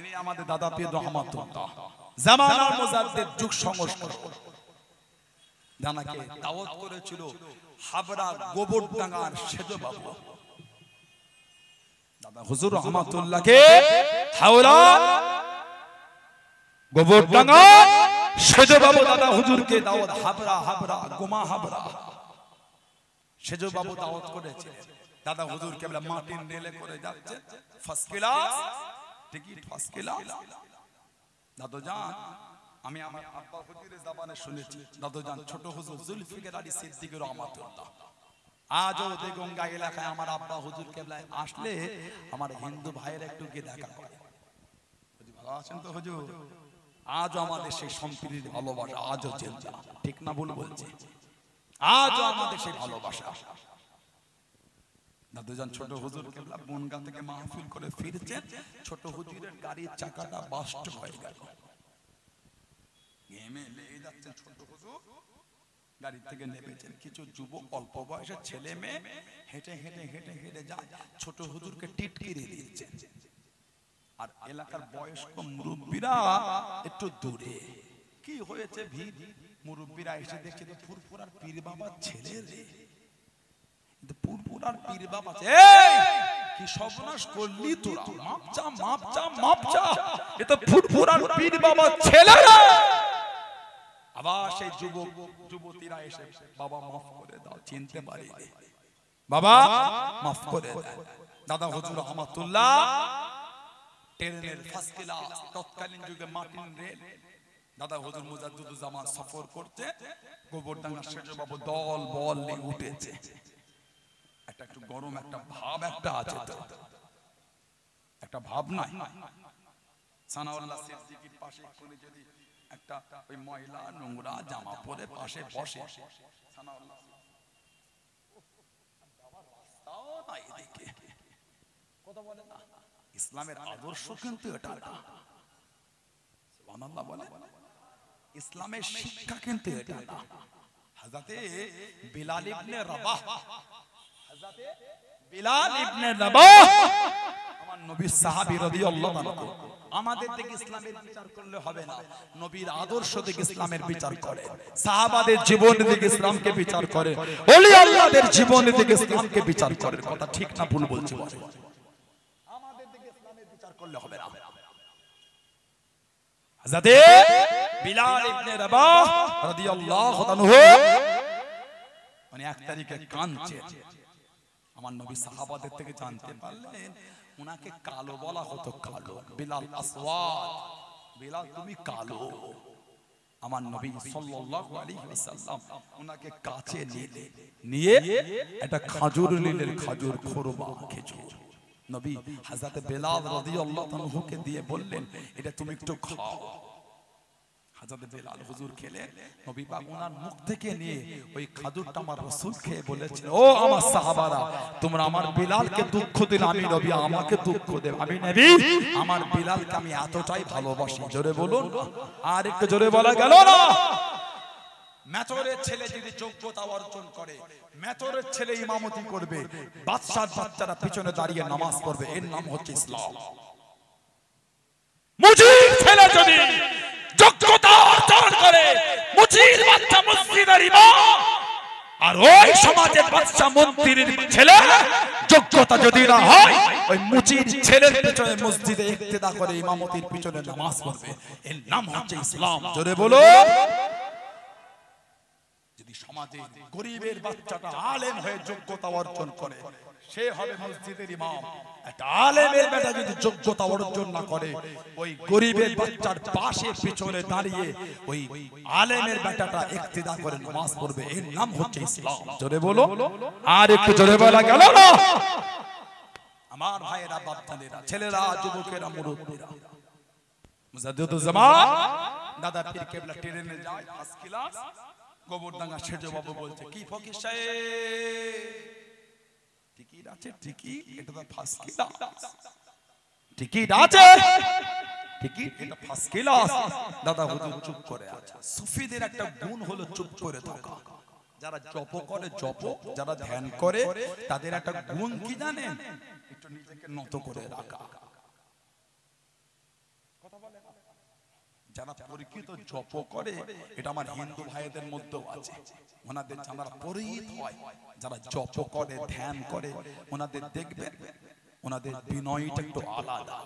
ইনি আমাদের দাদা পীর রহমাতুল্লাহ জামানার মুজাদ্দিদ যুগ সংস্কার জানাকে দাওয়াত করেছিল হাবড়া গোবরডাঙ্গার সেজ বাবু দাদা হুজুর রহমাতুল্লাহকে হাওড়া গোবরডাঙ্গা সেজ বাবু দাদা হুজুরকে দাওয়াত হাবড়া গোমা হাবড়া সেজ বাবু দাওয়াত করেছে দাদা হুজুর কেবলা মাটির রেলে করে যাচ্ছে first class ticket first class দাদুজান আমি আমার আব্বা হুজুরের জবানে শুনেছি দাদুজান ছোট হুজুর জুলফিকার আলী সিদ্দিকী রহমাতুল্লাহ আজও দেগঙ্গা এলাকায় আমার আব্বা হুজুর কেবলায় আসলে আমার হিন্দু ভাইয়ের একটু গিয়ে দেখা করে ভালো আছেন তো হুজুর আজও আমাদের সেই সম্প্রীতির ভালোবাসা আজও জিন্দা ঠিক না ভুল বলছি আজও আমাদের সেই ভালোবাসা দাদুজান ছোট হুজুর কেবলা বনগা থেকে মাহফিল করে ফিরছেন ছোট হুজুরের গাড়ির চাকাটা বাস্ট হয়ে গেল ঘেমে লেগে যাচ্ছেন ছোট হুজুর গাড়ি থেকে নেমেছেন কিছু যুবক অল্প বয়সের ছেলে মেয়ে হেঁটে হেঁটে হেঁটে হেঁটে যায় ছোট হুজুরকে টিটকিরি দিয়েছেন আর এলাকার বয়স্ক মুরব্বীরা একটু দূরে কি হয়েছে ভিড় মুরব্বীরা এসে দেখছে যে ফুরফুরার পীর বাবার ছেলে রে পুরপুরার পীর বাবা কি সর্বনাশ করলি তোরা মাপ চা এ তো পুরপুরার পীর বাবার ছেলে আবার সেই যুবতীরা এসে বাবা মাফ করে দাও চিনতে পারিনি বাবা মাফ করে দাও দাদা হুজুর রহমাতুল্লাহ ট্রেনের ফার্স্ট ক্লাস তৎকালীন যুগে মাটিন রেল দাদা হুজুর মুজাদ্দিদুজ্জামান সফর করতে গোবরডাঙ্গা সেজ বাবু দল বল নিয়ে উঠেছে একটা একটু গরম একটা ভাব একটা আছে তো একটা ভাব নাই সানাউল্লাহ সিদ্দিকীর পাশে কোনে যদি একটা ওই মহিলা নোংরা জামা পরে পাশে বসে সানাউল্লাহ বাবা রাস্তাও নাই এদিকে কথা বলে না ইসলামের আদর্শ কিন্তু এটা না সুবহানাল্লাহ বলে ইসলামের শিক্ষা কিন্তু এটা না হযরতে বিলাল ইবনে রাবাহ বিলাল ইবনে রাবাহ আমার নবীর সাহাবী রাদিয়াল্লাহু আনহু আমাদের থেকে ইসলামের বিচার করলে হবে না নবীর আদর্শ থেকে ইসলামের বিচার করে সাহাবাদের জীবন থেকে ইসলামকে বিচার করে ওলি আল্লাহদের জীবন থেকে ইসলামকে বিচার করে কথা ঠিক না ভুল বলছি আমাদের থেকে ইসলামের বিচার করলে হবে না হযরতে বিলাল ইবনে রাবাহ রাদিয়াল্লাহু আনহু মানে এক তারিখে কাঁদছে আমার নবী সাহাবাদের থেকে জানতে পারলেন উনাকে কালো বলা হতো কালো বিলাল আসওয়াদ বিলাল তুমি কালো আমার নবী সাল্লাল্লাহু আলাইহি ওয়াসাল্লাম উনাকে কাছে নিয়ে একটা খেজুর নিলেন খেজুর খুরমা খেজুর নবী হযরত বিলাল রাদিয়াল্লাহু আনহুকে দিয়ে বললেন এটা তুমি একটু খাও হযরত বিলাল হুজুর খেলে নবী পাক ওনার মুখ থেকে নিয়ে ওই খাজুরটা আমার রাসূল খেয়ে বলেছেন ও আমার সাহাবারা তোমরা আমার বিলালকে দুঃখ দিলে আমি নবী আমাকে দুঃখ দেব আমি নবী আমার বিলালকে আমি এতটাই ভালোবাসি জোরে বলুন আর একটু জোরে বলা গেল না মেথরের ছেলে যদি যোগ্যতা অর্জন করে মেথরের ছেলে ইমামতি করবে বাদশার বাচ্চারা পিছনে দাঁড়িয়ে নামাজ পড়বে এর নাম হচ্ছে ইসলাম মুজির ছেলে যদি যোগ্যতা অর্জন করে মুজির বাচ্চা মসজিদের ইমাম আর ওই সমাজের বাচ্চা মন্ত্রীর ছেলে যোগ্যতা যদি না হয় ওই মুজির ছেলের পিছনে মসজিদে ইক্তেদা করে ইমামতির পিছনে নামাজ পড়বে এর নাম হচ্ছে ইসলাম জোরে বলো যদি সমাজে গরিবের বাচ্চাটা আলেম হয়ে যোগ্যতা অর্জন করে সে হবে মসজিদের ইমাম একটা আলেমের বেটা যদি যোগ্যতা অর্জন না করে ওই গরিবের বাচ্চার পাশে পিছনে দাঁড়িয়ে ওই আলেমের বেটাটা ইক্তেদা করে নামাজ পড়বে এর নাম হচ্ছে ইসলাম জোরে বলো আর একটু জোরে বলা গেল না আমার ভাইয়েরা বাপদাদেরা ছেলেরা যুবকেরা মুরব্বীরা মুজাদ্দিদুজ্জামান দাদা পীর কেবলা ট্রেনে যায় ফার্স্ট ক্লাস গোবরডাঙ্গা সেজ বাবু বলছে কি ফকির সাহেব টিকিট আছে টিকিট এটা তো ফার্স্ট ক্লাস টিকিট আছে টিকিট এটা ফার্স্ট ক্লাস দাদা হুজুর চুপ করে আছে সুফিদের একটা গুণ হলো চুপ করে থাকা যারা জপ করে জপ যারা ধ্যান করে তাদের একটা গুণ কি জানেন একটু নিজেকে নত করে রাখা যারা পরিচিত জপ করে, এটা আমার হিন্দু ভাইদের মধ্যেও আছে। ওনাদের যারা পরিচিত হয়, যারা জপ করে, ধ্যান করে, ওনাদের দেখবেন ওনাদের বিনয়টা একটু আলাদা।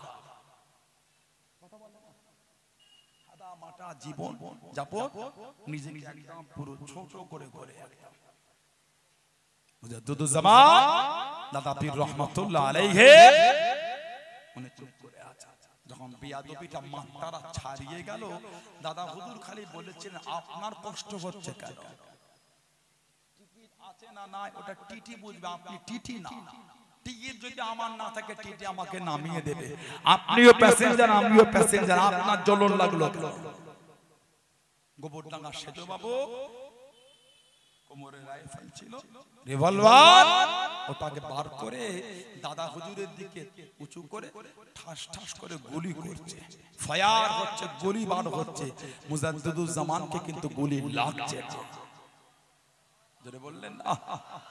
সাদা মাটা জীবন যাপন, নিজেকে একদম পুরো ছোট করে করে একদম। মুজাদ্দিদুজ্জামান দাদা পীর রহমাতুল্লাহ আলাইহি উনি চুপ করে আছেন। যখন বিয়াদবিটা মাত্রা ছাড়িয়ে গেল, দাদা হুজুর খালি বলেছেন, আপনার কষ্ট হচ্ছে কেন? টিকিট আছে না নাই ওটা টিটি বুঝবে, আপনি টিটি না। টিকিট যদি আমার না থাকে, টিটি আমাকে নামিয়ে দেবে। আপনিও প্যাসেঞ্জার, আমিও প্যাসেঞ্জার, আপনার জ্বলন লাগলো কেন? গোবরডাঙ্গা সেতু বাবু কোমরে রাইফেল ছিল, রিভলভার, ওটাকে বার করে দাদা হুজুরের দিকে উঁচু করে ঠাস ঠাস করে গুলি করছে। ফায়ার হচ্ছে, গুলি বার হচ্ছে। মুজাদ্দিদুজ্জামানকে কিন্তু গুলি লাগছে। জোরে বললেন না?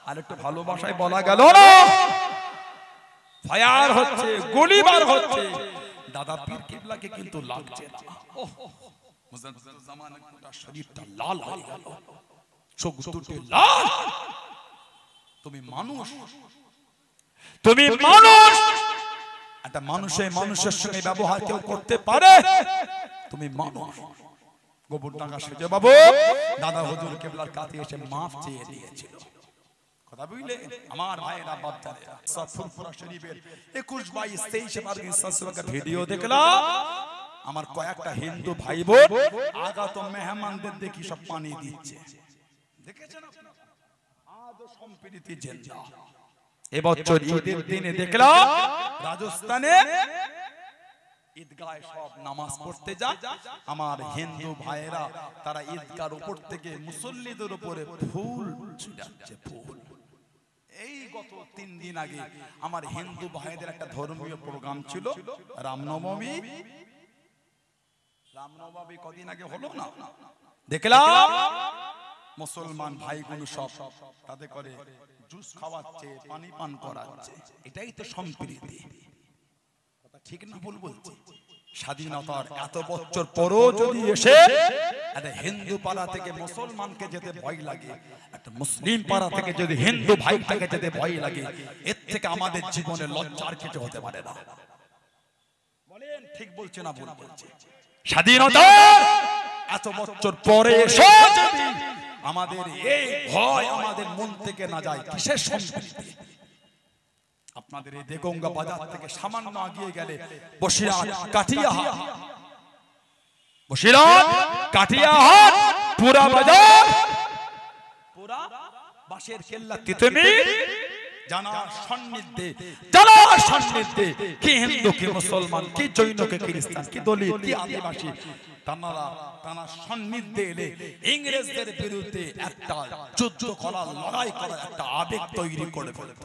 আর একটু ভালোবাসায় বলা গেল না? ফায়ার হচ্ছে, গুলি বার হচ্ছে, দাদা পীর কিবলাকে কিন্তু লাগছে না। মুজাদ্দিদুজ্জামানের গোটা শরীরটা লাল হয়ে গেল, চোখ দুটো লাল। তুমি মানুষ, তুমি মানুষ, একটা মানুষের সঙ্গে ব্যবহার কেউ করতে পারে? তুমি মানুষ। গোবরডাঙ্গা সেজে বাবু দাদা হুজুর কিবলার কাছে এসে মাফ চেয়ে দিয়েছিল। কথা বুঝলে আমার ভাইরা বাপদাদেরা? ফুরফুরা শরীফের 21, 22, 23 বার ইনসাসবাকে ভিডিও দেখলাম। আমার কয়েকটা হিন্দু ভাই বোন আগত মেহমানদের দেখি সব পানি দিচ্ছে, দেখেছেন আপনারা? আজও সম্প্রীতি জিন্দা। এবছর ঈদের দিনে দেখলাম রাজস্থানে ঈদগাহে সব নামাজ পড়তে যায়। আমার হিন্দু ভাইয়েরা তারা ঈদগার উপর থেকে মুসল্লিদের উপরে ফুল ছিটাচ্ছে, ফুল। এই গত 3 দিন আগে আমার হিন্দু ভাইদের একটা ধর্মীয় প্রোগ্রাম ছিল, রামনবমী। রামনবমী কদিন আগে হলো না? দেখলাম মুসলমান ভাইগুলো সব তাতে করে জুস খাওয়াচ্ছে, পানি পান করাচ্ছে। এটাই তো সম্প্রীতি। কথা ঠিক না ভুল বলছি? স্বাধীনতার এত বছর পরও যদি এসে একটা হিন্দু পাড়া থেকে মুসলমানকে যেতে ভয় লাগে, একটা মুসলিম পাড়া থেকে যদি হিন্দু ভাইটাকে যেতে ভয় লাগে, এর থেকে আমাদের জীবনে লজ্জার কিছু হতে পারে না। বলেন ঠিক বলছে না ভুল বলছে? স্বাধীনতা এত বছর পরে এসে যদি আমাদের এই ভয় আমাদের মন থেকে না যায়, কিসের সম্প্রীতি? আপনাদের এই দেগঙ্গা বাজার থেকে সামান্য আগিয়ে গেলে বসিরহাট, কাঠিয়াহাট, বসিরহাট, কাঠিয়াহাট, পুরা বাজার, পুরা বাঁশের কেল্লা, তিতুমির, জানার সান্নিধ্যে, জানার সান্নিধ্যে কি হিন্দু, কি মুসলমান, কি জৈন, কি খ্রিস্টান, কি দলিত, কি আদিবাসী, তারা সান্নিধ্যে এলে ইংরেজদের বিরুদ্ধে একটা যুদ্ধ করার, লড়াই করার একটা আবেগ তৈরি করে ফেলত।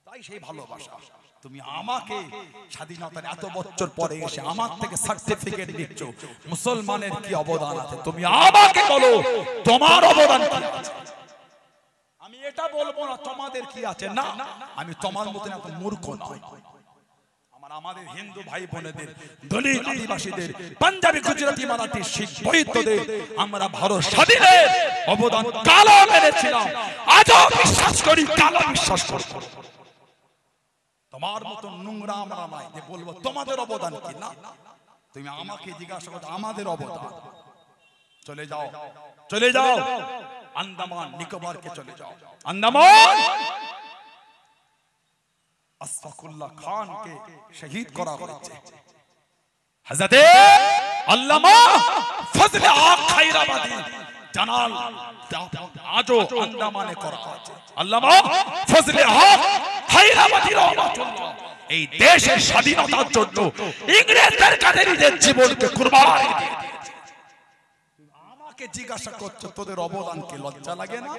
তাই সেই ভালোবাসা। তুমি আমাকে স্বাধীনতার এত বছর পরে এসে আমার থেকে সার্টিফিকেট দিচ্ছ, মুসলমানের কি অবদান আছে? তুমি আমাকে বলো তোমার অবদান কি আছে। আমি এটা বলবো না তোমাদের কি আছে, না, আমি তোমার মতন এত মূর্খ নই। আমাদের হিন্দু ভাই বোনেদের, দলিত আদিবাসীদের, পাঞ্জাবি, গুজরাটি, মারাঠি, শিখ, বৌদ্ধদের আমরা ভারত স্বাধীনের অবদান কালো মেনেছিলাম, আজও বিশ্বাস করি, কালো বিশ্বাস করি। তোমার মতন নোংরা আমরা নাই যে বলবো তোমাদের অবদান কি। না, তুমি আমাকে জিজ্ঞাসা করো আমাদের অবদান। চলে যাও, চলে যাও আন্দামান নিকোবরকে, চলে যাও আন্দামান। আশফাকুল্লাহ খানকে শহীদ করা হয়েছে। হযরতে আল্লামা ফজলে হক খায়রাবাদী জানাল আজও আন্দামানে করা হয়েছে। আল্লামা ফজলে হক খায়রাবাদী রাহমাতুল্লাহ এই দেশের স্বাধীনতার জন্য ইংরেজদের কাছে নিজের জীবনকে কুরবান দিয়ে দিয়েছে। আমাকে জিজ্ঞাসা করছো তোদের অবদান কি? লজ্জা লাগে না?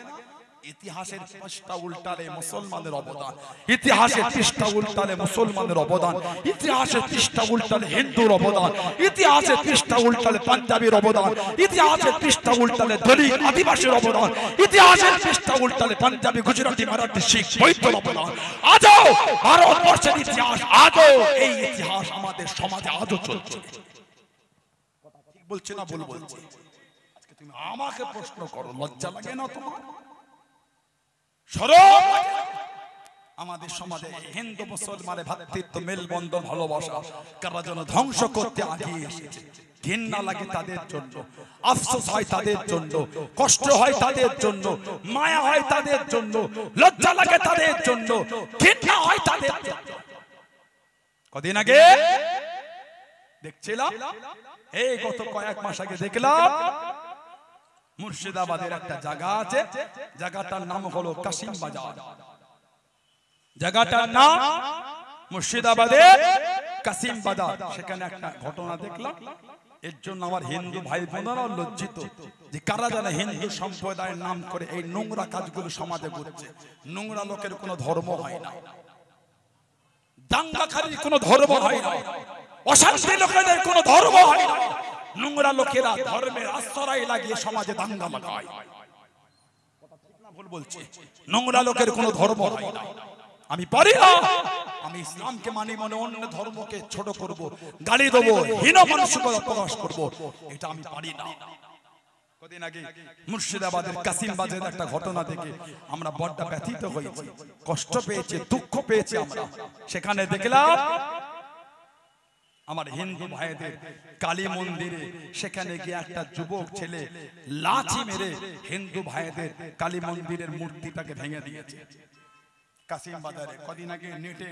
ইতিহাসের পৃষ্ঠা উল্টালে মুসলমানের অবদান, ইতিহাসের পৃষ্ঠা উল্টালে মুসলমানের অবদান, ইতিহাসের পৃষ্ঠা উল্টালে হিন্দুর অবদান, ইতিহাসের পৃষ্ঠা উল্টালে পাঞ্জাবির অবদান, ইতিহাসের পৃষ্ঠা উল্টালে দলিত আদিবাসীর অবদান, ইতিহাসের পৃষ্ঠা উল্টালে পাঞ্জাবি, গুজরাটি, মারাঠি, শিখ, বৌদ্ধের অবদান। আজও ভারতবর্ষের ইতিহাস, আজও এই ইতিহাস আমাদের সমাজে আজও চলছে। বলছি না ভুল বলছি? আজকে তুমি আমাকে প্রশ্ন করো, লজ্জা লাগে না তোমার? শরম লাগে না? আমাদের সমাজে হিন্দু মুসলমানের ভ্রাতৃত্ব, মেলবন্ধন, ভালোবাসা কারা যেন ধ্বংস করতে আগিয়ে এসেছে। ঘৃণা লাগে তাদের জন্য, আফসোস হয় তাদের জন্য, কষ্ট হয় তাদের জন্য, মায়া হয় তাদের জন্য, লজ্জা লাগে তাদের জন্য, ঘৃণা হয় তাদের জন্য। কদিন আগে দেখছিলাম, এই গত কয়েক মাস আগে দেখলাম, মুর্শিদাবাদের একটা জায়গা আছে, জায়গাটার নাম হলো কাশিম বাজার। জায়গাটার নাম মুর্শিদাবাদের কাশিম বাজার। সেখানে একটা ঘটনা দেখলাম, এর জন্য আমার হিন্দু ভাই বোনেরা লজ্জিত যে কারা জানে হিন্দু সম্প্রদায়ের নাম করে এই নোংরা কাজগুলো সমাজে করছে। নোংরা লোকের কোনো ধর্ম হয় না, দাঙ্গাকারীর কোনো ধর্ম হয় না, অশান্তি লোকেদের কোনো ধর্ম হয় না। নোংরা লোকেরা ধর্মের আশ্রয় লাগিয়ে সমাজে দাঙ্গা লাগায়। ভুল বলছি? নোংরা লোকের কোনো ধর্ম হয় না। আমি পারি না, আমি ইসলামকে মানি মনে অন্য ধর্মকে ছোট করব, গালি দেবো, হীন মানসিকতা প্রকাশ করব, এটা আমি পারি না। কদিন আগে মুর্শিদাবাদের কাশিম বাজারের একটা ঘটনা দেখে আমরা বড্ড ব্যথিত হয়েছি, কষ্ট পেয়েছি, দুঃখ পেয়েছি আমরা। সেখানে দেখলাম আমার হিন্দু ভাইদের কালী মন্দিরে, সেখানে গিয়ে একটা যুবক ছেলে লাঠি মেরে হিন্দু ভাইদের কালী মন্দিরের মূর্তিটাকে ভেঙে দিয়েছে। কাশিম বাজারে কদিন আগে নেটে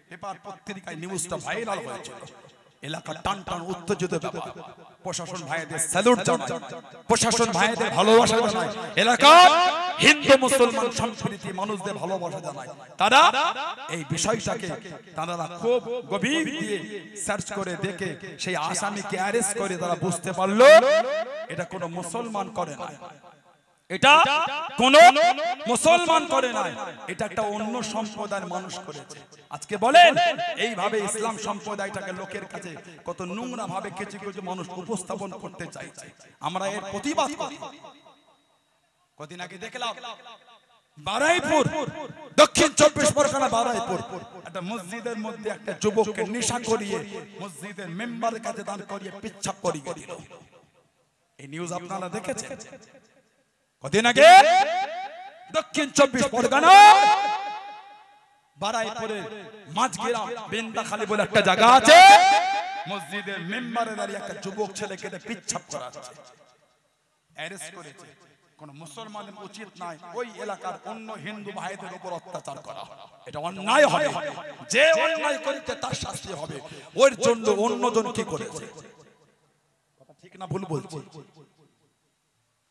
পেপার পত্রিকায় নিউজটা ভাইরাল হয়েছিল। এলাকা টান টান উত্তেজিত ব্যাপার। প্রশাসন ভাইদের স্যালুট জানাই, প্রশাসন ভাইদের ভালোবাসা জানাই, এলাকার হিন্দু মুসলমান সম্প্রীতি মানুষদের ভালোবাসা জানাই। তারা এই বিষয়টাকে তারা খুব গভীর দিয়ে সার্চ করে দেখে সেই আসামিকে অ্যারেস্ট করে তারা বুঝতে পারলো এটা কোনো মুসলমান করে না, এটা কোন মুসলমান করে না, এটা একটা অন্য সম্প্রদায়ের মানুষ করেছে। আজকে বলেন এইভাবে ইসলাম সম্প্রদায়টাকে লোকের কাছে কত নোংরা ভাবে কিছু কিছু মানুষ উপস্থাপন করতে চাইছে। আমরা এর প্রতিবাদ করি। কদিন আগে দেখলাম বারাইপুর, দক্ষিণ 24 পরগনা বারাইপুর, একটা মসজিদের মধ্যে একটা যুবককে নেশা করিয়ে মসজিদের মেম্বারের কাছে দাঁড় করিয়ে পেচ্ছাপ করিয়ে দিল। এই নিউজ আপনারা দেখেছেন? কদিন আগে দক্ষিণ 24 পরগনা বারাইপুরের মাঝগ্রাম বেন্দাখালী বলে একটা জায়গা আছে, মসজিদের মেম্বারে দাঁড়িয়ে একটা যুবক ছেলেকে পেচ্ছাপ করাচ্ছে, অ্যারেস্ট করেছে। কোন মুসলমানের উচিত নয় ওই এলাকার অন্য হিন্দু ভাইদের উপর অত্যাচার করা, এটা অন্যায় হবে। যে অন্যায় করেছে তার শাস্তি হবে। ওর জন্য অন্যজন কি করেছে? কথা ঠিক না ভুল বলছি?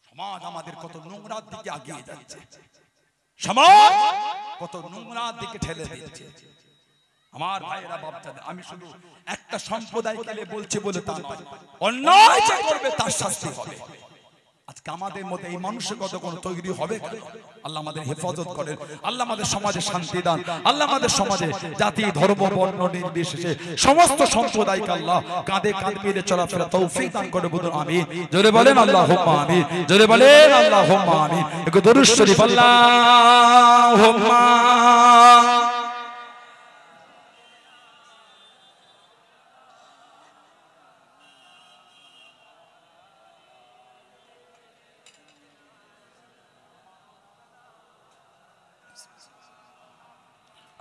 সমাজ আমাদের কত নোংরার দিকে এগিয়ে যাচ্ছে, সমাজ কত নোংরার দিকে ঠেলে দিচ্ছে। আমার ভাইয়েরা বাপজাদা, আমি শুধু একটা সম্প্রদায়কে বলছি বলে তা নয়, অন্যায় যে করবে তার শাস্তি হবে। আজকে আমাদের মধ্যে এই মানসিকতা কোন তৈরি হবে কেন? আল্লাহ আমাদের হেফাজত করেন, আল্লাহ আমাদের সমাজে শান্তি দান, আল্লাহ আমাদের সমাজে জাতি ধর্ম বর্ণ নির্বিশেষে সমস্ত সম্প্রদায়কে আল্লাহ কাঁধে কাঁধ মিলিয়ে চলাফেরা তৌফিক দান করে বলুন আমিন। জোরে বলেন আল্লাহুম্মা আমিন, জোরে বলেন আল্লাহুম্মা আমিন। একটু দরুদ শরীফ আল্লাহুম্মা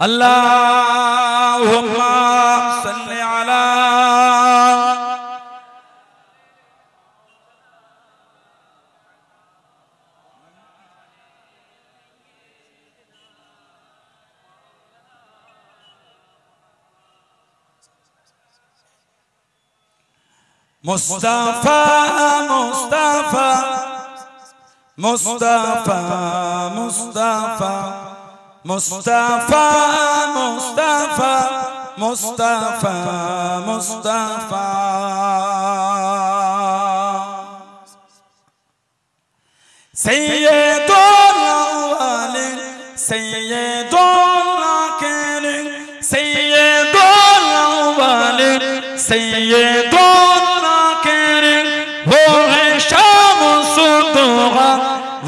Allahumma salli ala Mustafa Mustafa Mustafa Mustafa Mustafa, Mustafa, Mustafa, Mustafa. Sayyidul awwalin, Sayyidul akhirin, Sayyidul awwalin, Sayyidul akhirin. Wo hai Shamsud Duha,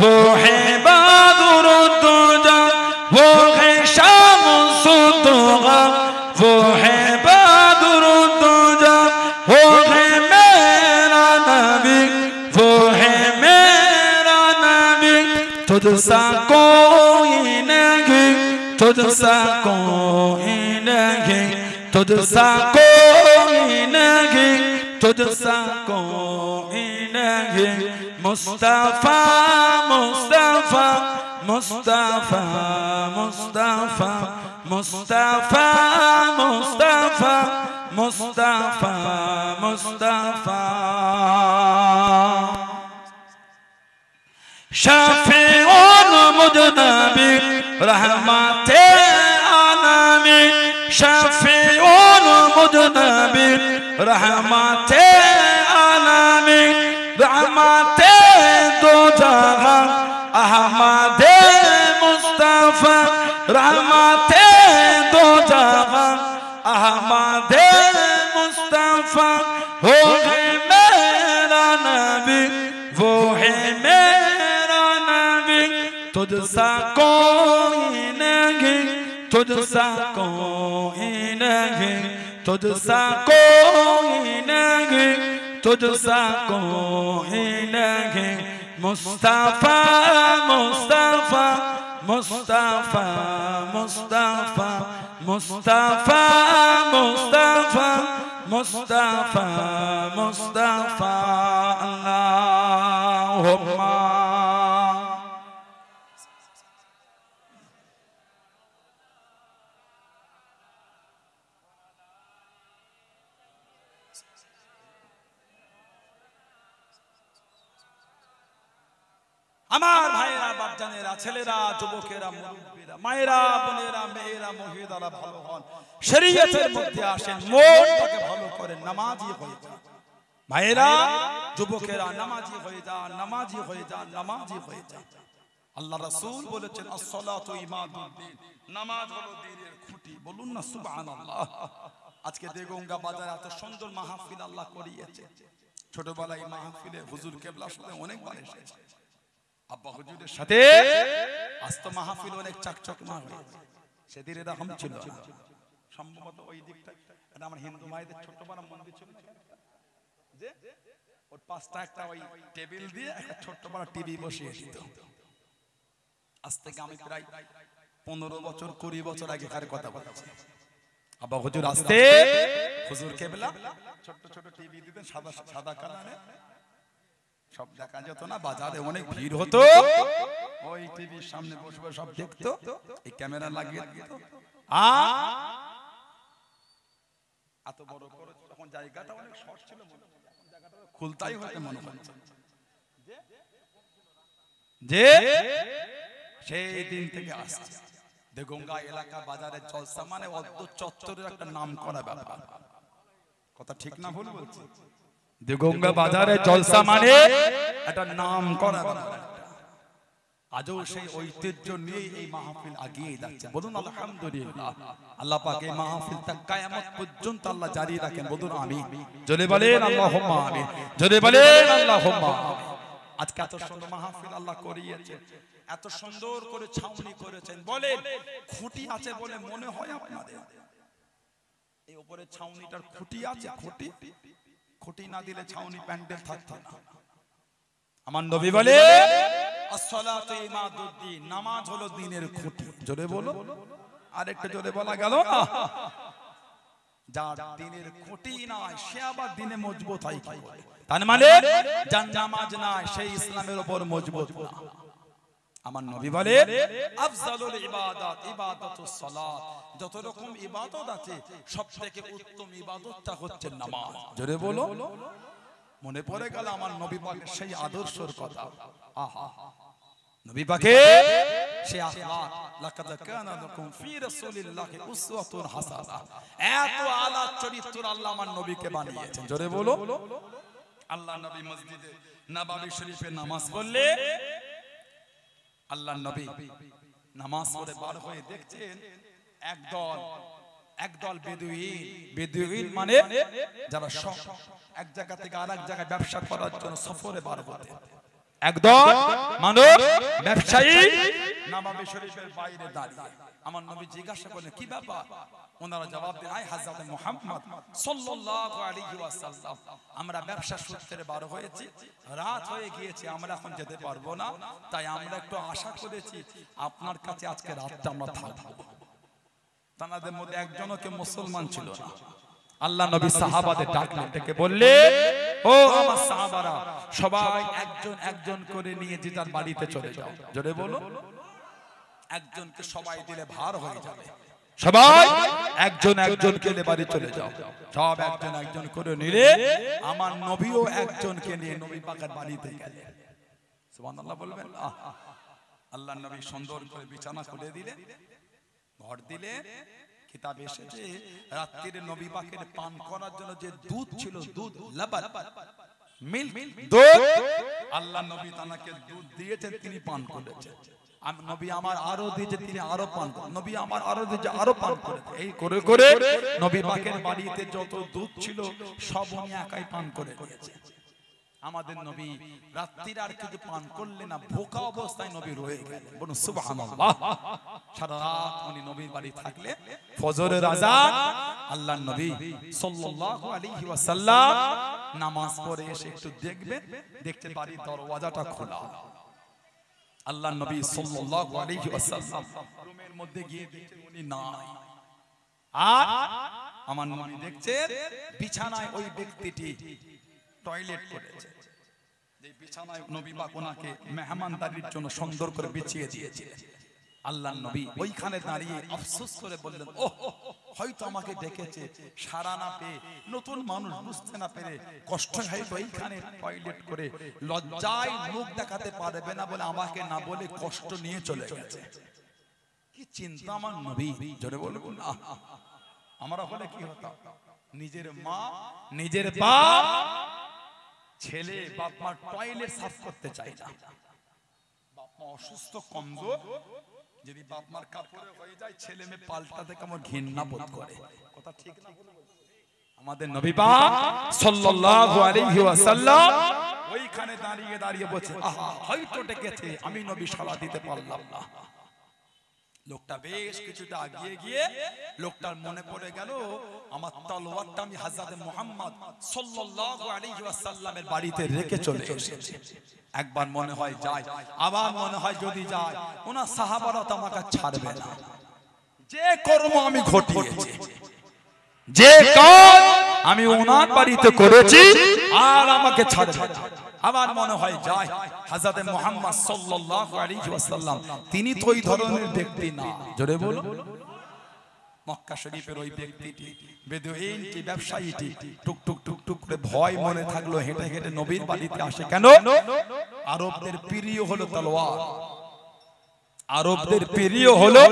wo hai Badrud Duja. वो है शामसुद दुहा, वो है बद्रुद दुजा, वो है मेरा तुझसा कोई नहीं, तुझसा कोई नहीं, तुझसा कोई नहीं, तुझसा कोई नहीं। मुस्तफा मुस्तफा मुस्तफा मुस्तफा मुस्तफा मुस्तफा मुस्तफा मुस्तफा शफीउल मुजनबी रहमते आलमीन, शफीउल मुजनबी रहमते आलमीन, रहमते दो जहां अहमदे मुस्तफा, रहमते दो जहां अहमदे मुस्तफा। हो है मेरा नबी, वो है मेरा नबी, तुझसा कोई नहीं, तुझसा कोई नहीं, तुझसा कोई नहीं, तुझसा कोई नहीं। मुस्तफा मुस्तफा मुस्तफा मुस्तफा मुस्तफा मुस्तफा मुस्तफा मुस्तफा अल्लाहुम्मा। আমার ভাইরা বাপজানেরা ছেলেরা যুবকেরা মুরব্বিরা মায়েরা বোনেরা মেয়েরা মহিলারা ভালো হন, শরীয়তের মধ্যে আসেন, মনটাকে ভালো করেন, নামাজি হয়ে যান। ভাইরা যুবকেরা নামাজি হয়ে যান, নামাজি হয়ে যান, নামাজি হয়ে যান। আল্লাহ রাসূল বলেছেন আসসালাতু ইমাদুদ্দিন, নামাজ হলো দ্বীনের খুঁটি। বলুন না সুবহানাল্লাহ। আজকে দেগঙ্গা বাজারে এত সুন্দর মাহফিল আল্লাহ করিয়েছে। ছোটবেলায় মাহফিলে হুজুর কেবলার সাথে অনেকবার এসেছে, আব্বা হুজুরের সাথে। আজ তো মাহফিল অনেক চাকচকময় হয়েছে, সেদিন এরকম ছিল সম্ভবত ওই দিকটা। এটা আমার হিন্দু মায়েদের ছোট্ট বড় মন্দির ছিল, যে ওর পাঁচটা একটা ওই টেবিল দিয়ে একটা ছোট্ট বড় টিভি বসিয়ে দিত। আজ থেকে আমি প্রায় 15 বছর 20 বছর আগেকার কথা বলছি। আব্বা হুজুর আসতে হুজুর কেবলা ছোট ছোট টিভি দিতেন, সাদা সাদা কালারে, সব দেখা যেত না, বাজারে অনেক ভিড় হতো, ওই টিভির সামনে বসে বসে সব দেখতো, এই ক্যামেরা লাগিয়ে দিত। এত বড় করে তখন জায়গাটা অনেক শর্ট ছিল, এখন জায়গাটা খুলতাই হতে মনে হচ্ছে। যে সেই দিন থেকে আসছে দেগঙ্গা এলাকা বাজারের জলসা মানে অদ্য চত্বরের একটা নাম করা ব্যাপার। কথা ঠিক না ভুল বলছি? দেগঙ্গা বাজারে জলসা মানে একটা নাম করা ব্যাপার। আজও সেই ঐতিহ্য নিয়ে এই মাহফিল এগিয়ে যাচ্ছে। বলুন আলহামদুলিল্লাহ। আল্লাহ পাক এই মাহফিলটা কিয়ামত পর্যন্ত আল্লাহ জারি রাখেন। বলুন আমিন। জোরে বলেন আল্লাহুম্মা আমিন। জোরে বলেন আল্লাহুম্মা আমিন। আজকে এত সুন্দর মাহফিল আল্লাহ করিয়েছে, এত সুন্দর করে ছাউনি করেছেন। বলেন খুঁটি আছে বলে মনে হয় আপনাদের? এই উপরে ছাউনিটার খুঁটি আছে? খুঁটি খুঁটি না দিলে ছাউনি প্যান্ডেল থাকতো না। আমার নবী বলে আসসালাতু ইমাদুদ্দিন, নামাজ হলো দ্বীনের খুঁটি। জোরে বলো, আরেকটু জোরে বলা গেল না? যার দ্বীনের খুঁটি নাই সে আবার দ্বীনে মজবুত হয় কি করে? তার মানে যার নামাজ নাই সেই ইসলামের উপর মজবুত না। আমার নবী বলে আফজালুল ইবাদাত ইবাদাতুস সালাত, যত রকম ইবাদত আছে সবথেকে উত্তম ইবাদতটা হচ্ছে নামাজ। জোরে বলো। মনে পড়ে গেল আমার নবী পাকের সেই আদর্শের কথা। আহা, নবী পাকের সেই আখলাক, লাকাদ কানা লাকুম ফি রাসূলিল্লাহি উসওয়াতুন হাসানাহ। এত আলা চরিত্র আল্লাহ আমার নবীকে বানিয়েছেন। জোরে বলো। আল্লাহ নবী মসজিদে নববী শরীফে নামাজ পড়লে আল্লাহ নবী নামাজ পড়ে বার হয়ে দেখছেন একদল বেদুইন মানে যারা এক জায়গা থেকে আরেক জায়গায় ব্যবসা করার জন্য সফরে বার হতে, একদল মানুষ ব্যবসায়ী নববী শরীফের বাইরে দাঁড়িয়ে আমার নবী জিজ্ঞাসা করলেন কি ব্যাপার? ওনারা জবাব দেন, আয় হযরত মুহাম্মদ সাল্লাল্লাহু আলাইহি ওয়াসাল্লাম, আমরা ব্যবসা সূত্রে বার হয়েছি, রাত হয়ে গিয়েছে, আমরা এখন যেতে পারবো না, তাই আমরা একটু আশা করেছি আপনার কাছে আজকে রাতটা আমরা থাকবো। তাদের মধ্যে একজনও কে মুসলমান ছিল না। আল্লাহ নবী সাহাবাদের ডাকলেন, ডেকে বললে, ও আমার সাহাবারা, সবাই একজন একজন করে নিয়ে যে যার বাড়িতে চলে যাও। জোরে বলো, একজনকে সবাই দিলে ভার হয়ে যাবে। সবাই একজন একজনকে নিয়ে বাড়ি চলে যাও। সব একজন একজন করে নিলে আমার নবীও একজনকে নিয়ে নবী পাকের বাড়িতে গেলেন। সুবহানাল্লাহ বলবেন। আল্লাহ নবী সুন্দর করে বিছানা করে দিলেন, ঘর দিলে। কিতাব এসেছে রাত্রিরে নবী পাকের পান করার জন্য যে দুধ ছিল, দুধ লবণ মিল্ক দুধ, আল্লাহ নবী তাকে দুধ দিয়েছেন, তিনি পান করেছেন। নবী আমার আরো দিয়েছে, তিনি আরো পান করেন। নবী আমার আরো দিয়েছে, আরো পান করেছে। এই করে করে নবী পাকের বাড়িতে যত দুধ ছিল সব উনি একাই পান করে দিয়েছে। আমাদের নবী রাত্রির আর কিছু পান করলে না, ভোকা অবস্থায় নবী রয়ে গেলেন। বলুন সুবহানাল্লাহ। সারা রাত উনি নবীর বাড়ি থাকলে ফজরের আযান আল্লাহর নবী সাল্লাল্লাহু আলাইহি ওয়াসাল্লাম নামাজ পড়ে এসে একটু দেখবেন, দেখতে বাড়ির দরওয়াজাটা খোলা। আল্লাহর নবী সাল্লাল্লাহু আলাইহি ওয়াসাল্লাম রুমের মধ্যে গিয়ে দেখেন উনি নাই। আর আমার নবী দেখছেন বিছানায় ওই ব্যক্তিটি টয়লেট করেছে। যে বিছানায় নবী পাক ওনাকে মেহমানদারির জন্য সুন্দর করে বিছিয়ে দিয়েছিলেন। আল্লাহর নবী ওইখানে দাঁড়িয়ে আফসোস করে বললেন, ওহ, হয়তো আমাকে ডেকেছে, সারা না পেয়ে, নতুন মানুষ বুঝতে না পেরে কষ্ট হয়তো এইখানে টয়লেট করে লজ্জায় মুখ দেখাতে পারবে না বলে আমাকে না বলে কষ্ট নিয়ে চলে গেছে। কি চিন্তা আমার নবী! জোরে বলুন না। আমরা হলে কি হতো? নিজের মা, নিজের বাপ, ছেলে বাপ মা টয়লেট সাফ করতে চায় না। বাপ মা অসুস্থ, কমজোর, যদি বাপ মার কাপড়ে হয়ে যায় ছেলে মেয়ে পাল্টাতে কেমন ঘৃণা বোধ করে। কথা ঠিক না? আমাদের নবী পাক সাল্লাল্লাহু আলাইহি ওয়াসাল্লাম ওইখানে দাঁড়িয়ে দাঁড়িয়ে বলছে, আহা, হয়তো ডেকেছে, আমি নবী সাড়া দিতে পারলাম না। লোকটা বেশ কিছুটা এগিয়ে গিয়ে লোকটার মনে পড়ে গেল, আমার তলোয়ারটা আমি হযরত মুহাম্মদ সাল্লাল্লাহু আলাইহি ওয়াসাল্লামের বাড়িতে রেখে চলে এসেছি। একবার মনে হয় যায়, আবার মনে হয় যদি যায় ওনার সাহাবারা তো আমাকে ছাড়বে না। যে কর্ম আমি ঘটিয়েছি, যে কাজ আমি ওনার বাড়িতে করেছি, আর আমাকে ছাড়বে না। আবার মনে হয় যায় হযরত মুহাম্মদ সাল্লাল্লাহু আলাইহি ওয়াসাল্লাম তিনি তো ওই ধরনের ব্যক্তি না। জোরে বলো। মক্কা শরীফের ওই ব্যক্তিটি, বেদুইনটি, ব্যবসায়ীটি টুক টুক টুক টুক করে ভয় মনে থাকলো, হেঁটে হেঁটে নবীর বাড়িতে আসে কেন? আরবদের প্রিয় হলো তলোয়ার, আরবদের প্রিয় হলো,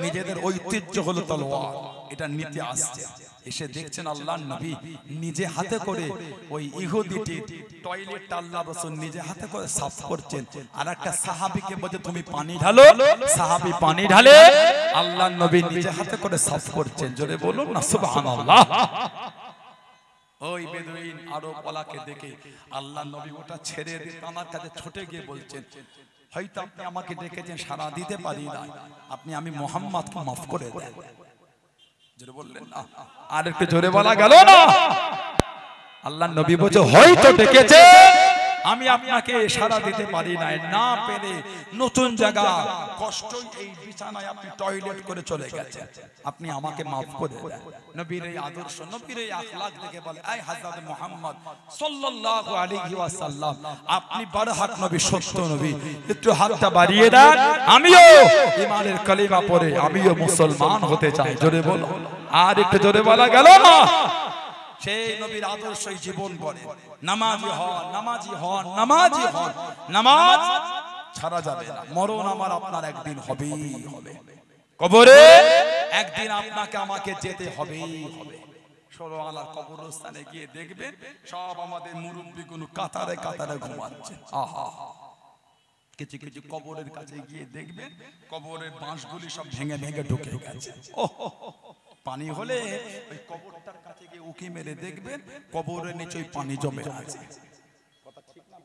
নিজেদের ঐতিহ্য হলো তলোয়ার, এটা নিতে আসছে। এসে দেখছেন আল্লাহর নবী নিজে হাতে করে ওই ইহুদিটির টয়লেটটা আল্লাহর রাসূল নিজে হাতে করে সাফ করছেন। আর একটা সাহাবীকে বলে তুমি পানি ঢালো, সাহাবী পানি ঢালে, আল্লাহর নবী নিজে হাতে করে সাফ করছেন। জোরে বলুন না সুবহানাল্লাহ। ওই বেদুইন আরবওয়ালাকে দেখে আল্লাহর নবী ওটা ছেড়ে দিয়ে তার কাছে ছুটে গিয়ে বলছেন, হয়তো আপনি আমাকে ডেকেছেন, সাড়া দিতে পারি না, আপনি আমি মুহাম্মদকে মাফ করে দেন। জোরে বললেন না, আর একটু জোরে বলা গেল না। আল্লাহর নবী বলছে, হয়তো ডেকেছে, আমি আপনাকে সাড়া দিতে পারি না, না পেরে নতুন জায়গা কষ্ট এই বিছানায় আপনি টয়লেট করে চলে গেছেন, আপনি আমাকে মাফ করে দেন। নবীর এই আদর্শ, নবীর এই আখলাক দেখে বলে, এই হযরত মুহাম্মদ সাল্লাল্লাহু আলাইহি ওয়াসাল্লাম, আপনি বারহাক নবী, সত্য নবী, একটু হাতটা বাড়িয়ে দেন, আমিও ঈমানের কালিমা পড়ে আমিও মুসলমান হতে চাই। জোরে বলো, আর একটু জোরে বলা গেল না। সেই নবীর আদর্শই জীবন করে। নামাজি হন, নামাজি হন, নামাজি হন, নামাজ ছাড়া যাবে না। মরণ আমার আপনার একদিন হবেই হবে, কবরে একদিন আপনাকে আমাকে যেতে হবেই হবে। ষোলআলার কবরস্থানে গিয়ে দেখবেন সব আমাদের মুরব্বিগুলো কাতারে কাতারে ঘুমাচ্ছে। আহা, কিছু কিছু কবরের কাছে গিয়ে দেখবেন কবরের বাঁশগুলি সব ভেঙে ভেঙে ঢুকে গেছে। পানি হলে ওই কবরটার কাছে গিয়ে উকি মেরে দেখবেন কবরের নিচে পানি জমে আছে। কথা ঠিক না?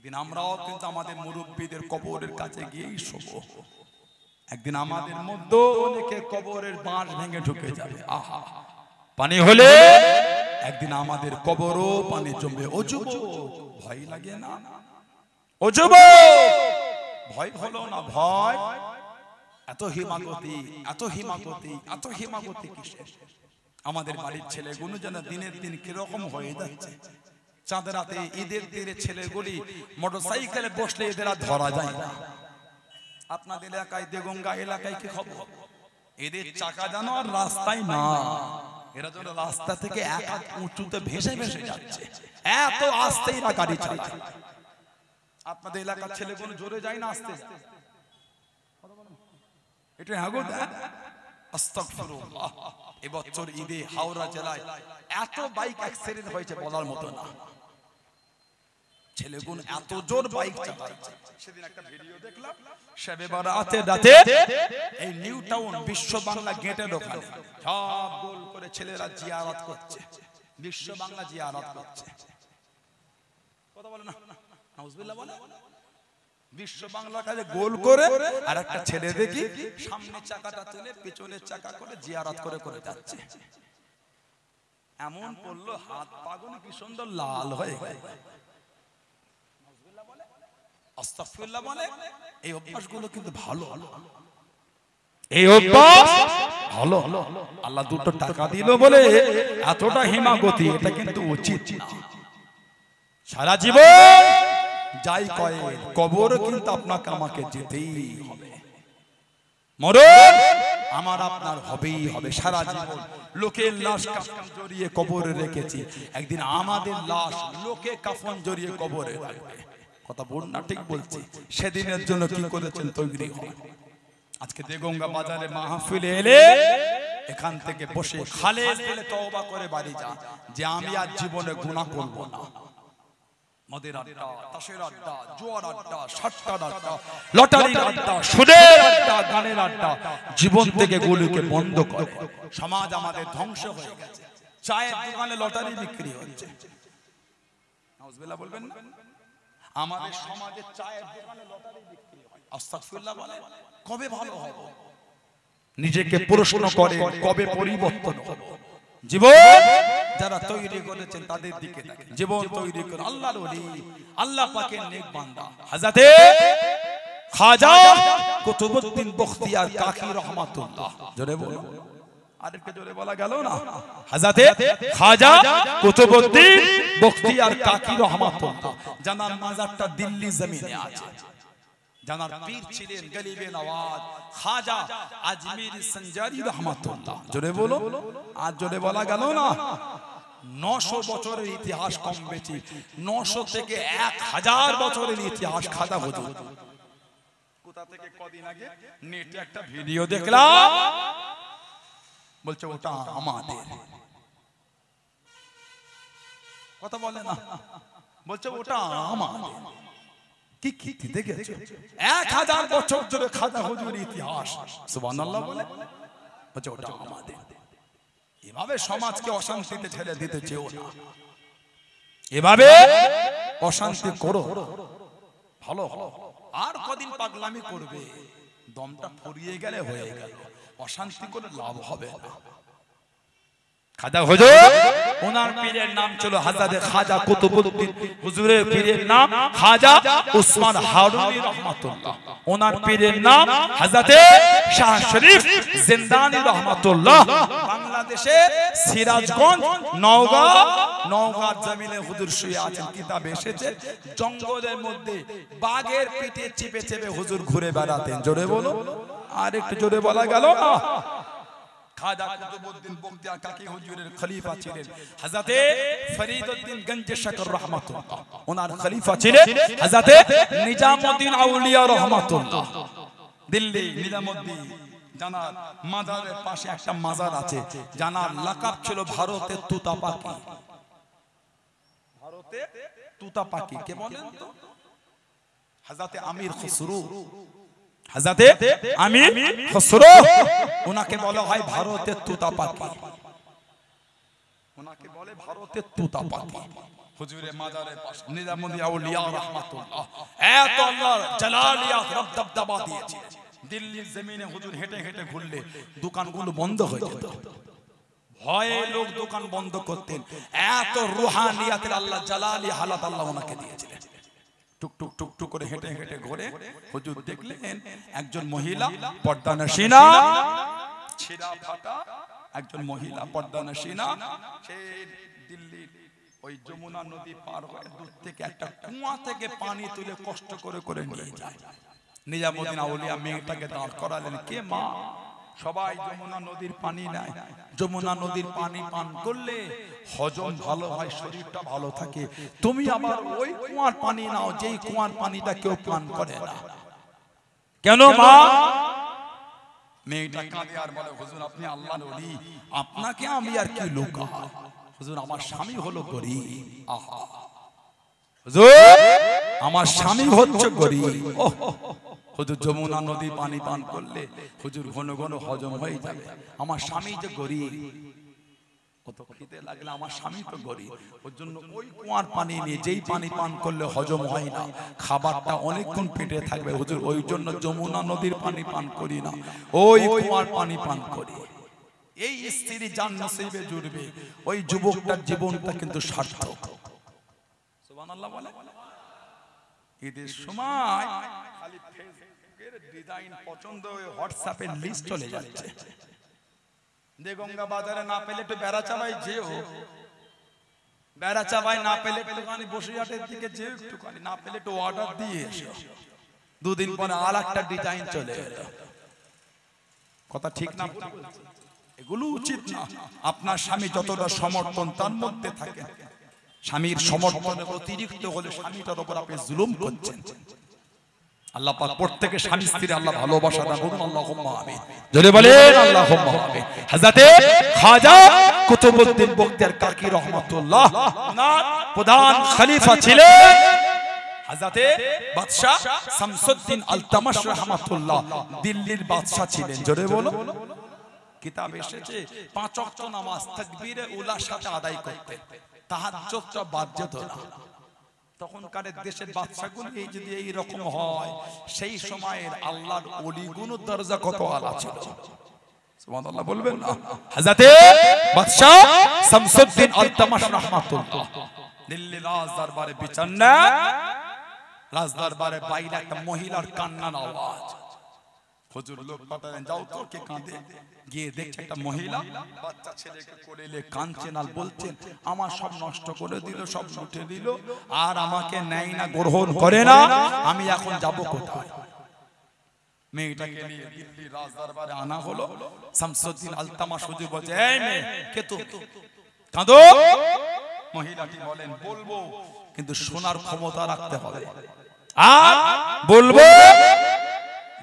একদিন আমরাও কিন্তু আমাদের মুরব্বীদের কবরের কাছে গিয়েই শোবো। একদিন আমাদের মধ্যে অনেকে কবরের বাঁশ ভেঙে ঢুকে যাবে, আহা পানি হলে একদিন আমাদের কবরও পানি জমবে। ও যুবক ভয় লাগে না? ও যুবক ভয় হলো না? ভয় এত হিমাগতি, এত হিমাগতি, এত হিমাগতি কিসের? আমাদের বাড়ির ছেলেগুলো যেন দিনের দিন কিরকম হয়ে যাচ্ছে। চাঁদ রাতে ঈদের দিনে ছেলেগুলি মোটরসাইকেলে বসলে এদের আর ধরা যায় না। আপনাদের এলাকায় দেগঙ্গা এলাকায় কি খবর? এদের চাকা যেন আর রাস্তায় না, এরা যেন রাস্তা থেকে এক হাত উঁচুতে ভেসে ভেসে যাচ্ছে, এত আস্তে এরা গাড়ি চালায়। আপনাদের এলাকার ছেলেগুলো জোরে যায় না আস্তে? এটা হাগো আস্তাগফিরুল্লাহ। এবছর ঈদে হাওড়া জেলায় এত বাইক অ্যাক্সিডেন্ট হয়েছে বলার মতো না। ছেলেগুলো এত জোর বাইক চালাচ্ছে। সেদিন একটা ভিডিও দেখলাম, শবে বারাতে রাতে এই নিউ টাউন বিশ্ব বাংলা গেটের ওখানে সব গোল করে ছেলেরা জিয়ারত করছে, বিশ্ব বাংলা জিয়ারত করছে। কথা বলে না, নাউজুবিল্লাহ বলে। বিশ্ব বাংলা কাজে গোল করে আর একটা ছেলে দেখি সামনে চাকাটা তুলে পেছনের চাকা করে জিয়ারত করে করে যাচ্ছে। এমন পড়লো হাত পাগুলো কি সুন্দর লাল হয়ে গেল। আস্তাগফিরুল্লাহ বলে। এই অভ্যাসগুলো কিন্তু ভালো, এই অভ্যাস ভালো। আল্লাহ দুটো টাকা দিল বলে এতটা হিমাগতি, এটা কিন্তু উচিত না। সারা জীবন যাই কয় কবর কিন্তু আপনাকে আমাকে যেতেই হবে। মরণ আমার আপনার হবেই হবে। সারা জীবন লোকের লাশ কাফন জড়িয়ে কবরে রেখেছি, একদিন আমাদের লাশ লোকে কাফন জড়িয়ে কবরে রাখবে। কথা বল না, ঠিক বলছি? সেদিনের জন্য কি করেছেন তৈরি হন। আজকে দেগঙ্গা বাজারে মাহফিলে এলে এখান থেকে বসে খালেস ফেলে তওবা করে বাড়ি যা, যে আমি আর জীবনে গুনাহ করব না। মদের আড্ডা, তাসের আড্ডা, জুয়ার আড্ডা, সাট্টার আড্ডা, লটারির আড্ডা, সুদের আড্ডা, গানের আড্ডা জীবন থেকে গুলোকে বন্ধ করে। সমাজ আমাদের ধ্বংস হয়ে গেছে। চায়ের দোকানে লটারি বিক্রি হচ্ছে, নাউজুবিল্লাহ বলবেন না? আমাদের সমাজে চায়ের দোকানে লটারি বিক্রি হয়। আস্তাগফিরুল্লাহ বলে। কবে ভালো হবে? নিজেকে প্রশ্ন করে কবে পরিবর্তন হবে? জীবন যারা তৈরি করেছেন তাদের দিকে দেখেন। জীবন তৈরি করে আল্লাহর ওলি, আল্লাহ পাকের নেক বান্দা হযরতে খাজা কুতুবউদ্দিন বখতিয়ার কাকি রহমাতুল্লাহ। জোরে বলো, আরেকটু জোরে বলা গেল না? হযরতে খাজা কুতুবউদ্দিন বখতিয়ার কাকি রহমাতুল্লাহ, জানার মাজারটা দিল্লি জমিনে আছে। জানার পীর ছিলেন গরিবে নওয়াজ খাজা আজমির সঞ্জারি রহমাতুল্লাহ। জোরে বলো, আর জোরে বলা গেল না? 900 বছরের ইতিহাস কম বেশি, 900 থেকে 1000 বছরের ইতিহাস খাজা হুজুর। কোথা থেকে কদিন আগে নেটে একটা ভিডিও দেখলাম, বলছে ওটা আমাদের। কথা বলে না, বলছে ওটা আমাদের। কি কি দেখেছো? 1000 বছর ধরে খাজা হুজুরের ইতিহাস। সুবহানাল্লাহ বলে। বলছে ওটা আমাদের। এভাবে সমাজকে অশান্তিতে ঠেলে দিতে চেও না, এভাবে অশান্তি করো ভালো হলো। আর কদিন পাগলামি করবে? দমটা ফুরিয়ে গেলে হয়ে গেল। অশান্তি করে লাভ হবে না। খাজা হুজুর, ওনার পীরের নাম ছিল হযরত খাজা কুতুবউদ্দিন, হুজুরের পীরের নাম খাজা উসমান হারুনি রহমাতুল্লাহ। ওনার পীরের নাম হযরত শাহ শরীফ জিন্দানি রহমাতুল্লাহ। বাংলাদেশে সিরাজগঞ্জ নওগাঁ জমিনে হুজুর শুয়ে আছেন। কিতাবে এসেছে জঙ্গলের মধ্যে বাঘের পিঠে চেপে চেপে হুজুর ঘুরে বেড়াতেন। জোরে বলো, আর একটু জোরে বলা গেল না? খাজা কুতুবউদ্দিন বখতিয়ার কাকি হুজুরের খলিফা ছিলেন হযরত ফরিদউদ্দিন গঞ্জ শকর রহমাতুল্লাহ। ওনার খলিফা ছিলেন হযরত নিজামউদ্দিন আউলিয়া রহমাতুল্লাহ। দিল্লি নিজামউদ্দিন জানার মাজারের পাশে একটা মাজার আছে, জানার লাকাব ছিল ভারতের তুতা পাখি। ভারতের তুতা পাখি কে বলেন তো? হযরত আমির খুসরু। হযরতে আমির খুসরু, ওনাকে বলা হয় ভারতের তুতা পাখি। ওনাকে বলে ভারতের তুতা পাখি। হুজুরে মাজারের পাশে নিজামুদ্দিন আউলিয়া রাহমাতুল্লাহ এত আল্লাহর জালালিয়াত রব দবদবা দিয়েছে। দিল্লির জমিনে হুজুর হেঁটে হেঁটে ঘুরলে দোকানগুলো বন্ধ হয়ে যেত, ভয়ে লোক দোকান বন্ধ করতেন। এত রুহানিয়াতের আল্লাহ জালালি হালাত আল্লাহ ওনাকে দিয়েছিলেন। টুক টুক টুক টুক করে হেঁটে হেঁটে ঘুরে হুজুর দেখলেন একজন মহিলা পর্দানশীনা, ছেঁড়া ফাটা একজন মহিলা পর্দানশীনা, সে দিল্লির ওই যমুনা নদী পার হয়ে দূর থেকে একটা কুয়া থেকে পানি তুলে কষ্ট করে করে নিয়ে যায়। নিজামুদ্দিন আউলিয়া মেয়েটাকে দাঁড় করালেন, কে মা? সবাই যমুনা নদীর পানি নেয়, যমুনা নদীর পানি পান করলে হজম ভালো হয়, শরীরটা ভালো থাকে। তুমি আবার ওই কুয়ার পানি নাও যেই কুয়ার পানিটা কেউ পান করে না, কেন মা? মেয়েটা কাঁদে আর বলে, হুজুর আপনি আল্লাহর ওলি, আপনাকে আমি আর কি লুকাই? হুজুর আমার স্বামী হলো গরিব। আহা হুজুর আমার স্বামী হচ্ছে গরিব। হুজুর যমুনা নদী পানি পান করলে হুজুর ঘন ঘন হজম হয়ে যাবে। আমার স্বামী যে গরিব, কত খিদে লাগলে আমার স্বামী তো গরিব, ওর জন্য ওই কুয়ার পানি নিয়ে যেই পানি পান করলে হজম হয় না, খাবারটা অনেকক্ষণ পেটে থাকবে, হুজুর ওই জন্য যমুনা নদীর পানি পান করি না, ওই কুয়ার পানি পান করি। এই স্ত্রী জান নসিবে জুড়বে, ওই যুবকটার জীবনটা কিন্তু সার্থক। সুবহানাল্লাহ বলে। ঈদের সময় খালি ফেসবুকের ডিজাইন পছন্দ হয়ে হোয়াটসঅ্যাপে লিস্ট চলে যাচ্ছে। দেগঙ্গা বাজারে না পেলে একটু বেড়াচাবাই যেও, বেড়াচাবাই না পেলে একটুখানি বসিরহাটের দিকে যেও, একটুখানি না পেলে একটু অর্ডার দিয়ে এসো। দুদিন পরে আর একটা ডিজাইন চলে এলো। কথা ঠিক না? এগুলো উচিত না। আপনার স্বামী যতটা সমর্থন তার মধ্যে থাকে, স্বামীর সমর্থনের অতিরিক্ত হলে স্বামীটার উপর আপনি জুলুম করছেন। আল্লাহ পাক প্রত্যেককে স্বামী স্ত্রী আল্লাহ ভালোবাসা দান করুন, আল্লাহুম্মা আমিন। জোরে বলেন আল্লাহুম্মা আমিন। হযরতে খাজা কুতুবউদ্দিন বখতিয়ার কাকি রহমাতুল্লাহ ওনার প্রধান খলিফা ছিলেন হযরতে বাদশা শামসুদ্দিন আলতামাশ রহমাতুল্লাহ, দিল্লির বাদশা ছিলেন। জোরে বলো। কিতাব এসেছে 5 ওয়াক্ত নামাজ তাকবীরে উলার সাথে আদায় করতেন, তাহাজ্জুদটা বাদ যেত না। তখনকার দেশের বাদশাগুলো এই যদি এই রকম হয়, সেই সময়ের আল্লাহর ওলিগুলোর দরজা কত আলা ছিল। সুবহানাল্লাহ বলবেন না? হযরতে বাদশা শামসুদ্দিন আলতামাশ রাহমাতুল্লাহ দিল্লি রাজ দরবারে বিচার না, রাজ দরবারে বাইরে একটা মহিলার কান্নার আওয়াজ। হুজুর লোক পাঠালেন, যাও তো কে কাঁদে। গিয়ে দেখছে একটা মহিলা বাচ্চা ছেলেকে কোলে কাঁদছে, আর বলছেন আমার সব নষ্ট করে দিল, সব লুটে দিল, আর আমাকে নেয় না, গ্রহণ করে না, আমি এখন যাব কোথায়? মেয়েটাকে নিয়ে দিল্লি রাজ দরবারে আনা হলো। শামসুদ্দিন আলতামাশ হুজুর বলছে, এই মেয়ে কে তুমি, কাঁদো? মহিলাটি বলেন, বলবো কিন্তু শোনার ক্ষমতা রাখতে হবে, আর বলবো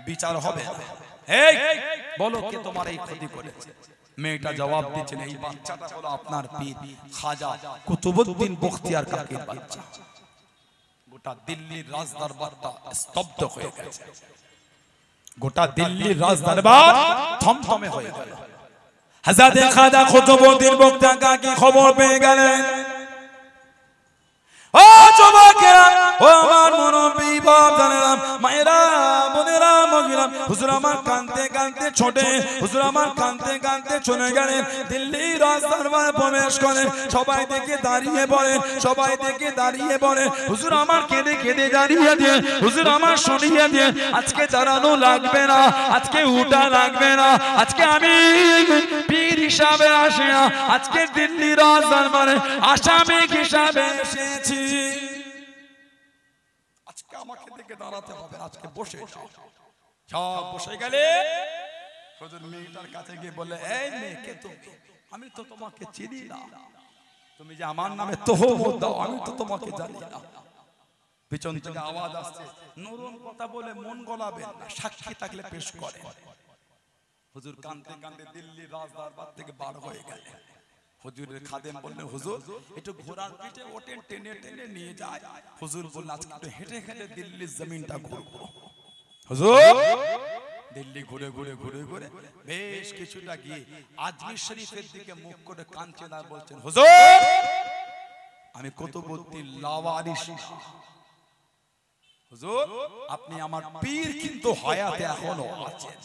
বিচার হবে। এই বলো কে তোমার এই ক্ষতি করেছে? মেয়েটা জবাব দিচ্ছেন, এই বাচ্চাটা হলো আপনার পীর খাজা কুতুবউদ্দিন বখতিয়ার কাকির বাচ্চা। গোটা দিল্লির রাজ দরবারটা স্তব্ধ হয়ে গেছে, গোটা দিল্লির রাজ দরবার থমথমে হয়ে গেল। হযরতে খাজা কুতুবউদ্দিন বখতিয়ার কাকি খবর পেয়ে গেলেন। ও যুবকেরা, ও আমার মুরব্বি বাপজানেরা, মায়েরা, বোনেরা, মহিলা, হুজুর আমার কাঁদতে কাঁদতে ছোটে, হুজুর আমার কাঁদতে কাঁদতে চলে গেলেন। দিল্লির রাজ দরবারে প্রবেশ করেন, সবাই দেখে দাঁড়িয়ে পড়েন, সবাই দেখে দাঁড়িয়ে পড়েন। হুজুর আমার কেঁদে কেঁদে দাঁড়িয়ে দিয়ে, হুজুর আমার শুনিয়ে দিয়ে, আজকে দাঁড়ানো লাগবে না, আজকে উঠা লাগবে না, আজকে আমি পীর হিসাবে আসি না, আজকে দিল্লির রাজ দরবারে আসামি হিসাবে এসেছি। আজকে আমাকে দেখে দাঁড়াতে হবে, আজকে বসে যাও। সব বসে গেলে হুজুর মেয়েটার কাছে গিয়ে বলে, এই মেয়ে কে তুমি? আমি তো তোমাকে চিনি না, তুমি যে আমার নামে তোহমত দাও, আমি তো তোমাকে জানি না। পিছন থেকে আওয়াজ আসছে, নরম কথা বলে মন গলাবেন না, সাক্ষী থাকলে পেশ করে। হুজুর কাঁদতে কাঁদতে দিল্লি রাজ দরবার থেকে বার হয়ে গেলেন। হুজুরের খাদেম বললেন, হুজুর একটু ঘোড়ার পিঠে ওঠেন, টেনে টেনে নিয়ে যায়। হুজুর বললেন, আজকে একটু হেঁটে হেঁটে দিল্লির জমিনটা ঘুরবো। হুজুর দিল্লি ঘুরে ঘুরে ঘুরে ঘুরে বেশ কিছুটা গিয়ে আজমির শরীফের দিকে মুখ করে কাঁদছেন আর বলছেন, হুজুর আমি কুতুবউদ্দিন লাওয়ারিস হুজুর, আপনি আমার পীর কিন্তু হায়াতে এখনো আছেন,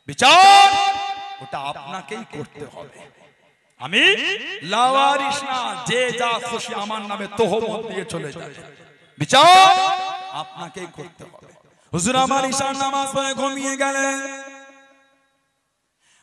বিচার ওটা আপনাকেই করতে হবে। আমি লাওয়ারিস না, যে যা খুশি আমার নামে তহমত দিয়ে চলে যাবে, বিচার আপনাকেই করতে হবে। হুজুর আমার ঈশার নামাজ পড়ে ঘুমিয়ে গেলেন।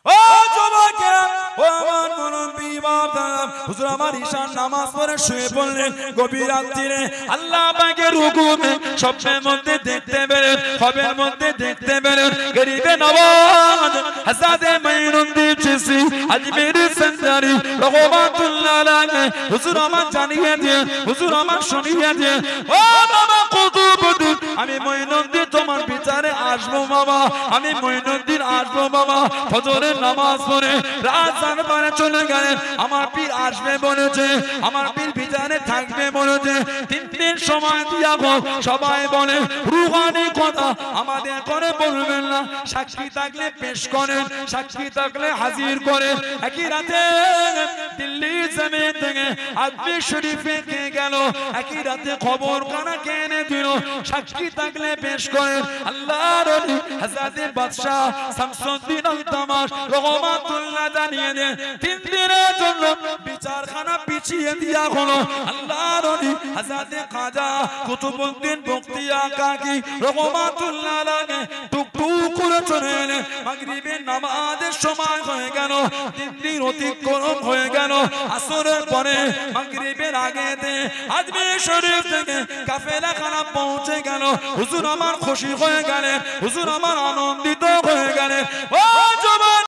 ও যুবকেরা, ও আমার মুরব্বি বাবা, হুজুর আমার ঈশার নামাজ পড়ে শুয়ে পড়লেন। গভীর রাত্রিরে আল্লাহ পাকের হুকুমে স্বপ্নের মধ্যে দেখতে পেলেন, খবের মধ্যে দেখতে পেলেন গরিবে নওয়াজ হযরত মাইনুদ্দিন চিশতি আজমেরি সরদারি রহমাতুল্লাহ আলাইহি হুজুর আমার জানিয়ে দিয়ে, হুজুর আমার শুনিয়ে দিয়ে, ও বাবা কুতুবউদ্দিন, আমি মাইনুদ্দিন তোমার বিচারে আসবো বাবা, আমি মাইনুদ্দিন আসবো বাবা। ফজরের নামাজ পড়ে রাত জানবারে চলে গেলেন। আমার পীর আসবে বলেছে, আমার পীর বিচারে থাকবে বলেছে। 3 দিন সময় দিয়া হোক, সবাই বলে রুহানি কথা আমাদের করে বলবেন না, সাক্ষী থাকলে পেশ করেন, সাক্ষী থাকলে হাজির করেন। একই রাতে দিল্লি জমিন থেকে আজমির শরীফে কে গেল, একই রাতে খবর কানা কেনে দিল, সাক্ষী থাকলে পেশ করেন। আল্লাহর ওলি হযরত বাদশাহ শামসুদ্দিন আল-তামাশ রহমাতুল্লাহ জানিয়ে দেন 3 দিনের জন্য বিচারখানা পিছিয়ে দিয়া হলো। আল্লাহর ওলি হযরত খাজা কুতুবউদ্দিন বখতিয়া কাকি রহমাতুল্লাহ আলাইহি টুকটুক করে চলে এলেন। মাগরিবের নামাজের সময় হয়ে গেল, 3 দিন অতিক্রম হয়ে গেল। আসরের পরে মাগরিবের আগেতে আজমির শরীফ থেকে কাফেলা খানা পৌঁছে গেল। হুজুর আমার খুশি হয়ে গেলেন, হুজুর আমার আনন্দিত হয়ে গেলেন। ও জবান